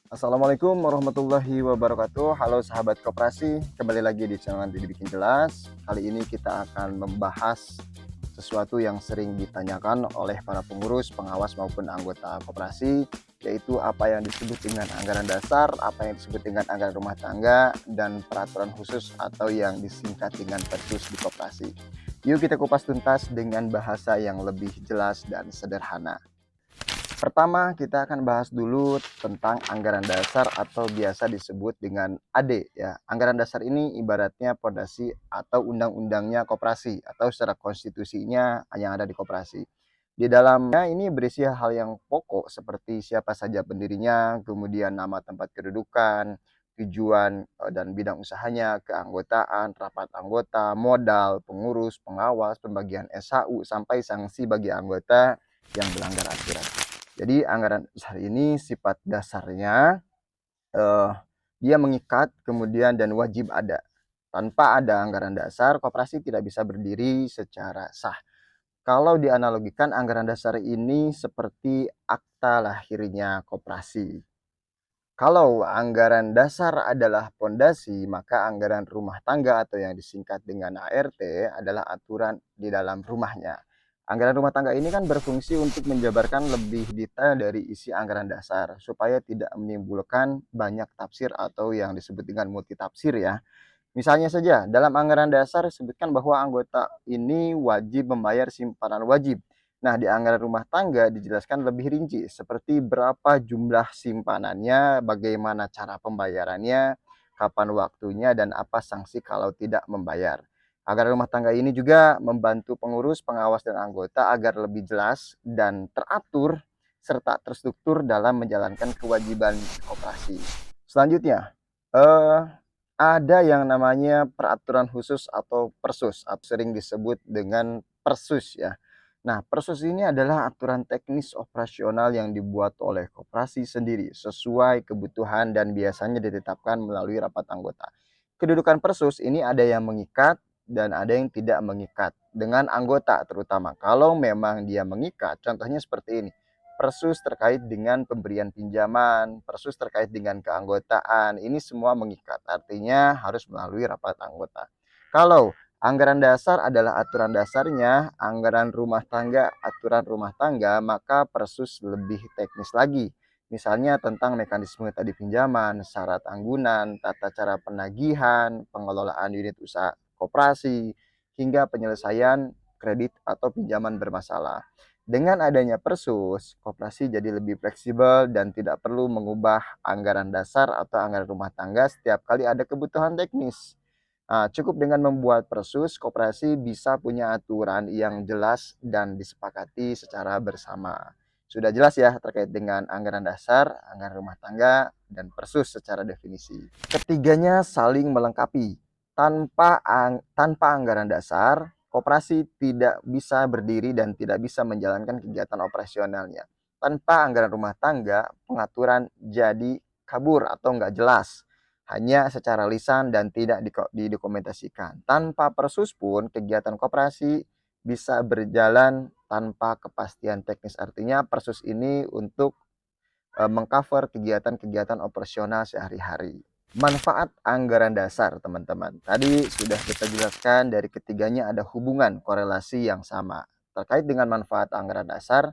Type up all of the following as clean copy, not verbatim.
Assalamualaikum warahmatullahi wabarakatuh. Halo sahabat koperasi, kembali lagi di channel Nanti Dibikin Jelas. Kali ini kita akan membahas sesuatu yang sering ditanyakan oleh para pengurus, pengawas maupun anggota koperasi, yaitu apa yang disebut dengan anggaran dasar, apa yang disebut dengan anggaran rumah tangga, dan peraturan khusus atau yang disingkat dengan Persus di koperasi. Yuk kita kupas tuntas dengan bahasa yang lebih jelas dan sederhana. Pertama, kita akan bahas dulu tentang anggaran dasar atau biasa disebut dengan AD ya. Anggaran dasar ini ibaratnya pondasi atau undang-undangnya koperasi atau secara konstitusinya yang ada di koperasi. Di dalamnya ini berisi hal yang pokok seperti siapa saja pendirinya, kemudian nama tempat kedudukan, tujuan dan bidang usahanya, keanggotaan, rapat anggota, modal, pengurus, pengawas, pembagian SHU, sampai sanksi bagi anggota yang melanggar aturan. Jadi anggaran besar ini sifat dasarnya eh, dia mengikat kemudian dan wajib ada. Tanpa ada anggaran dasar, koperasi tidak bisa berdiri secara sah. Kalau dianalogikan, anggaran dasar ini seperti akta lahirnya koperasi. Kalau anggaran dasar adalah pondasi, maka anggaran rumah tangga atau yang disingkat dengan ART adalah aturan di dalam rumahnya. Anggaran rumah tangga ini kan berfungsi untuk menjabarkan lebih detail dari isi anggaran dasar, supaya tidak menimbulkan banyak tafsir atau yang disebut dengan multitafsir ya. Misalnya saja, dalam anggaran dasar disebutkan bahwa anggota ini wajib membayar simpanan wajib. Nah, di anggaran rumah tangga dijelaskan lebih rinci, seperti berapa jumlah simpanannya, bagaimana cara pembayarannya, kapan waktunya, dan apa sanksi kalau tidak membayar. Anggaran rumah tangga ini juga membantu pengurus, pengawas, dan anggota agar lebih jelas dan teratur, serta terstruktur dalam menjalankan kewajiban koperasi. Selanjutnya, eh, ada yang namanya peraturan khusus atau Persus, atau sering disebut dengan Persus ya. Nah, Persus ini adalah aturan teknis operasional yang dibuat oleh koperasi sendiri sesuai kebutuhan dan biasanya ditetapkan melalui rapat anggota. Kedudukan Persus ini ada yang mengikat dan ada yang tidak mengikat dengan anggota terutama. Kalau memang dia mengikat, contohnya seperti ini. Persus terkait dengan pemberian pinjaman, persus terkait dengan keanggotaan, ini semua mengikat. Artinya harus melalui rapat anggota. Kalau anggaran dasar adalah aturan dasarnya, anggaran rumah tangga, aturan rumah tangga, maka persus lebih teknis lagi. Misalnya tentang mekanisme tadi pinjaman, syarat anggunan, tata cara penagihan, pengelolaan unit usaha koperasi, hingga penyelesaian kredit atau pinjaman bermasalah. Dengan adanya Persus, koperasi jadi lebih fleksibel dan tidak perlu mengubah anggaran dasar atau anggaran rumah tangga setiap kali ada kebutuhan teknis. Nah, cukup dengan membuat Persus, koperasi bisa punya aturan yang jelas dan disepakati secara bersama. Sudah jelas ya terkait dengan anggaran dasar, anggaran rumah tangga, dan Persus secara definisi. Ketiganya saling melengkapi. Tanpa anggaran dasar, koperasi tidak bisa berdiri dan tidak bisa menjalankan kegiatan operasionalnya. Tanpa anggaran rumah tangga, pengaturan jadi kabur atau nggak jelas, hanya secara lisan dan tidak didokumentasikan. Tanpa Persus pun, kegiatan koperasi bisa berjalan tanpa kepastian teknis. Artinya Persus ini untuk mengcover kegiatan-kegiatan operasional sehari-hari. Manfaat anggaran dasar, teman-teman. Tadi sudah kita jelaskan dari ketiganya ada hubungan korelasi yang sama. Terkait dengan manfaat anggaran dasar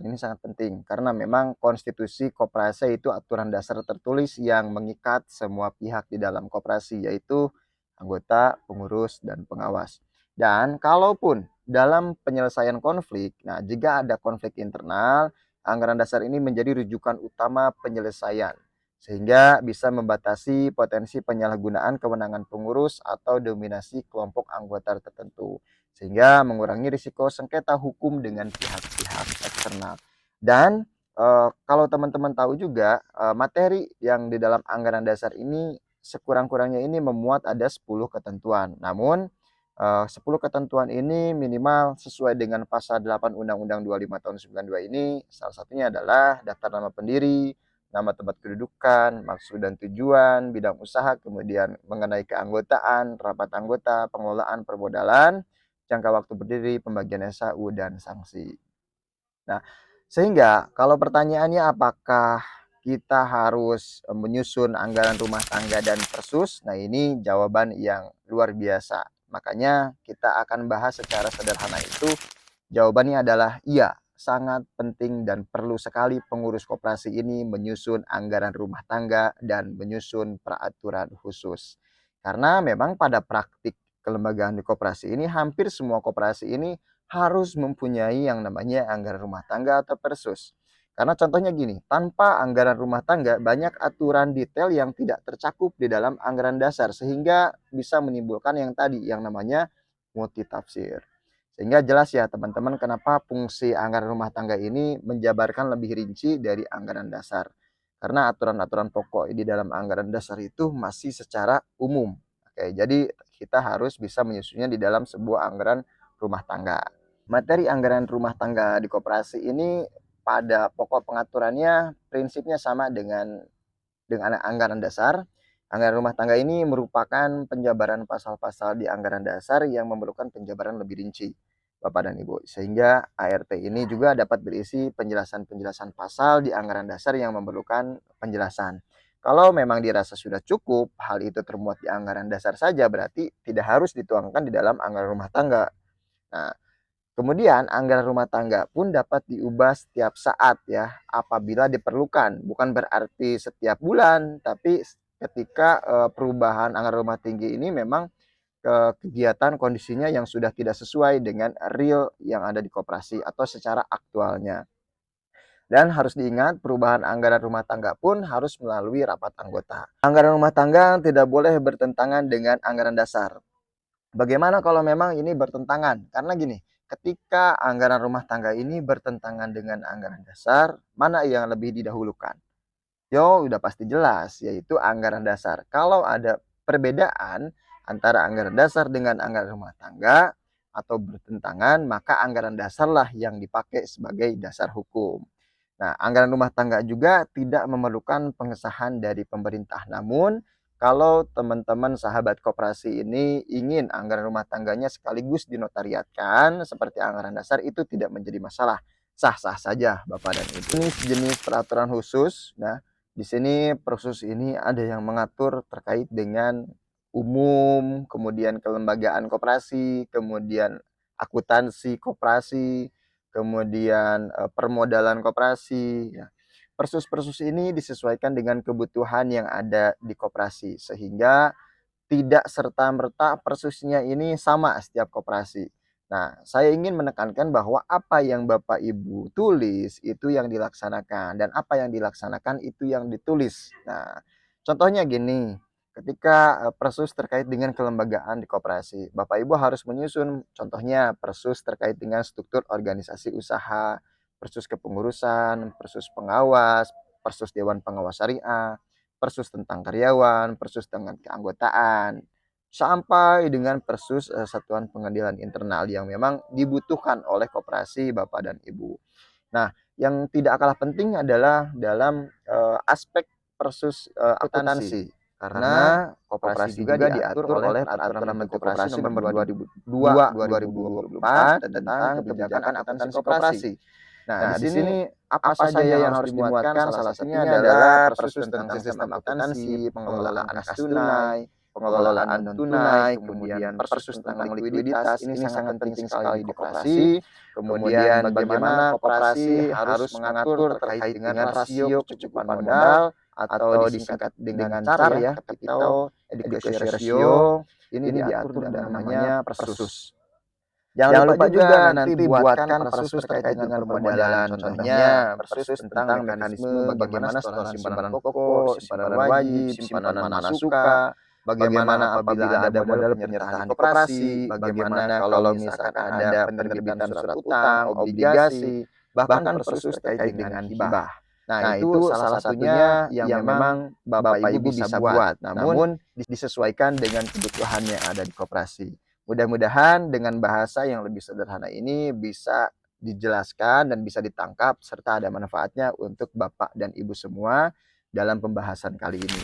ini sangat penting karena memang konstitusi koperasi itu aturan dasar tertulis yang mengikat semua pihak di dalam koperasi, yaitu anggota, pengurus, dan pengawas. Dan kalaupun dalam penyelesaian konflik, nah jika ada konflik internal, anggaran dasar ini menjadi rujukan utama penyelesaian, sehingga bisa membatasi potensi penyalahgunaan kewenangan pengurus atau dominasi kelompok anggota tertentu, sehingga mengurangi risiko sengketa hukum dengan pihak-pihak eksternal. Dan kalau teman-teman tahu juga, materi yang di dalam anggaran dasar ini sekurang-kurangnya ini memuat ada 10 ketentuan. Namun 10 ketentuan ini minimal sesuai dengan pasal 8 Undang-Undang 25 tahun 92 ini. Salah satunya adalah daftar nama pendiri, nama tempat kedudukan, maksud dan tujuan, bidang usaha, kemudian mengenai keanggotaan, rapat anggota, pengelolaan permodalan, jangka waktu berdiri, pembagian SHU, dan sanksi. Nah, sehingga kalau pertanyaannya apakah kita harus menyusun anggaran rumah tangga dan Persus? Nah, ini jawaban yang luar biasa. Makanya kita akan bahas secara sederhana itu. Jawabannya adalah iya, sangat penting dan perlu sekali pengurus koperasi ini menyusun anggaran rumah tangga dan menyusun peraturan khusus. Karena memang pada praktik kelembagaan di koperasi ini, hampir semua koperasi ini harus mempunyai yang namanya anggaran rumah tangga atau Persus. Karena contohnya gini, tanpa anggaran rumah tangga banyak aturan detail yang tidak tercakup di dalam anggaran dasar sehingga bisa menimbulkan yang tadi yang namanya multitafsir. Sehingga jelas ya teman-teman kenapa fungsi anggaran rumah tangga ini menjabarkan lebih rinci dari anggaran dasar. Karena aturan-aturan pokok di dalam anggaran dasar itu masih secara umum. Oke, jadi kita harus bisa menyusunnya di dalam sebuah anggaran rumah tangga. Materi anggaran rumah tangga di koperasi ini pada pokok pengaturannya prinsipnya sama dengan anggaran dasar. Anggaran rumah tangga ini merupakan penjabaran pasal-pasal di anggaran dasar yang memerlukan penjabaran lebih rinci, Bapak dan Ibu. Sehingga ART ini juga dapat berisi penjelasan-penjelasan pasal di anggaran dasar yang memerlukan penjelasan. Kalau memang dirasa sudah cukup, hal itu termuat di anggaran dasar saja, berarti tidak harus dituangkan di dalam anggaran rumah tangga. Nah, kemudian anggaran rumah tangga pun dapat diubah setiap saat ya, apabila diperlukan. Bukan berarti setiap bulan, tapi ketika perubahan anggaran rumah tinggi ini memang kegiatan kondisinya yang sudah tidak sesuai dengan real yang ada di koperasi atau secara aktualnya. Dan harus diingat, perubahan anggaran rumah tangga pun harus melalui rapat anggota. Anggaran rumah tangga tidak boleh bertentangan dengan anggaran dasar. Bagaimana kalau memang ini bertentangan? Karena gini, ketika anggaran rumah tangga ini bertentangan dengan anggaran dasar, mana yang lebih didahulukan? Yo, udah pasti jelas, yaitu anggaran dasar. Kalau ada perbedaan antara anggaran dasar dengan anggaran rumah tangga atau bertentangan, maka anggaran dasarlah yang dipakai sebagai dasar hukum. Nah, anggaran rumah tangga juga tidak memerlukan pengesahan dari pemerintah. Namun, kalau teman-teman sahabat koperasi ini ingin anggaran rumah tangganya sekaligus dinotariatkan seperti anggaran dasar, itu tidak menjadi masalah. Sah-sah saja Bapak dan Ibu. Ini sejenis peraturan khusus. Nah, di sini Persus ini ada yang mengatur terkait dengan umum, kemudian kelembagaan koperasi, kemudian akuntansi koperasi, kemudian permodalan koperasi. Ya. Persus-persus ini disesuaikan dengan kebutuhan yang ada di koperasi sehingga tidak serta-merta persusnya ini sama setiap koperasi. Nah, saya ingin menekankan bahwa apa yang Bapak Ibu tulis itu yang dilaksanakan dan apa yang dilaksanakan itu yang ditulis. Nah, contohnya gini, ketika Persus terkait dengan kelembagaan di koperasi, Bapak Ibu harus menyusun contohnya Persus terkait dengan struktur organisasi usaha, Persus kepengurusan, Persus pengawas, Persus Dewan Pengawas Syariah, Persus tentang karyawan, Persus tentang keanggotaan, sampai dengan Persus Satuan Pengadilan Internal yang memang dibutuhkan oleh koperasi Bapak dan Ibu. Nah, yang tidak kalah penting adalah dalam aspek Persus akuntansi. Karena koperasi juga diatur oleh Peraturan Menteri Koperasi Nomor 2002/2024 tentang kebijakan akuntansi koperasi. Nah, di sini apa saja yang harus dimuatkan? Salah satunya adalah Persus tentang sistem akuntansi, pengelolaan kas tunai, pengelolaan non tunai, kemudian Persus tentang likuiditas. Ini sangat penting sekali di koperasi. Kemudian bagaimana koperasi harus mengatur terkait dengan rasio kecukupan modal atau disingkat dengan CAR ya, capital adequacy ratio. Ini diatur dan namanya Persus. Jangan lupa juga nanti buatkan Persus terkait dengan permodalan. Contohnya Persus tentang mekanisme bagaimana setoran simpanan pokok, simpanan wajib, simpanan mana suka, bagaimana apabila ada modal penyertaan koperasi, bagaimana kalau misalkan ada penerbitan surat utang, obligasi, bahkan Persus terkait dengan hibah. Nah, itu salah satunya yang memang Bapak Ibu bisa buat, namun disesuaikan dengan kebutuhan yang ada di koperasi. Mudah-mudahan dengan bahasa yang lebih sederhana ini bisa dijelaskan dan bisa ditangkap serta ada manfaatnya untuk Bapak dan Ibu semua dalam pembahasan kali ini.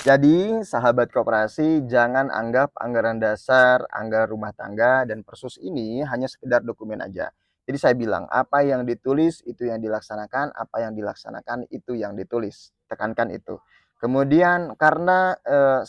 Jadi, sahabat koperasi, jangan anggap anggaran dasar, anggaran rumah tangga, dan Persus ini hanya sekedar dokumen aja. Jadi saya bilang, apa yang ditulis itu yang dilaksanakan, apa yang dilaksanakan itu yang ditulis. Tekankan itu. Kemudian karena,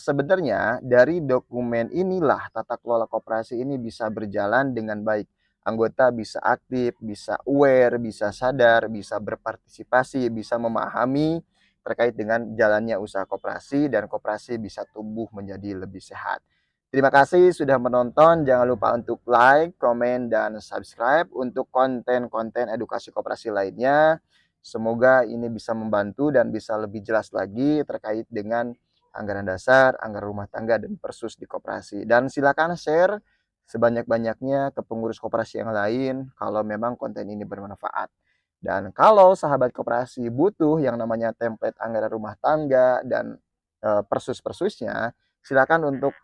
sebenarnya dari dokumen inilah tata kelola koperasi ini bisa berjalan dengan baik. Anggota bisa aktif, bisa aware, bisa sadar, bisa berpartisipasi, bisa memahami terkait dengan jalannya usaha koperasi dan koperasi bisa tumbuh menjadi lebih sehat. Terima kasih sudah menonton. Jangan lupa untuk like, komen, dan subscribe untuk konten-konten edukasi koperasi lainnya. Semoga ini bisa membantu dan bisa lebih jelas lagi terkait dengan anggaran dasar, anggaran rumah tangga, dan persus di koperasi. Dan silakan share sebanyak-banyaknya ke pengurus koperasi yang lain kalau memang konten ini bermanfaat. Dan kalau sahabat koperasi butuh yang namanya template anggaran rumah tangga dan persus-persusnya, silakan untuk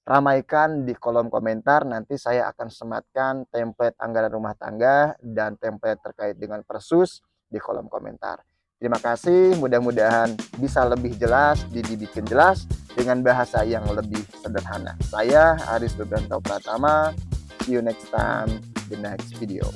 ramaikan di kolom komentar. Nanti saya akan sematkan template anggaran rumah tangga dan template terkait dengan persus di kolom komentar. Terima kasih, mudah-mudahan bisa lebih jelas, dibikin jelas dengan bahasa yang lebih sederhana. Saya Aris Rubianto Pratama, see you next time, the next video.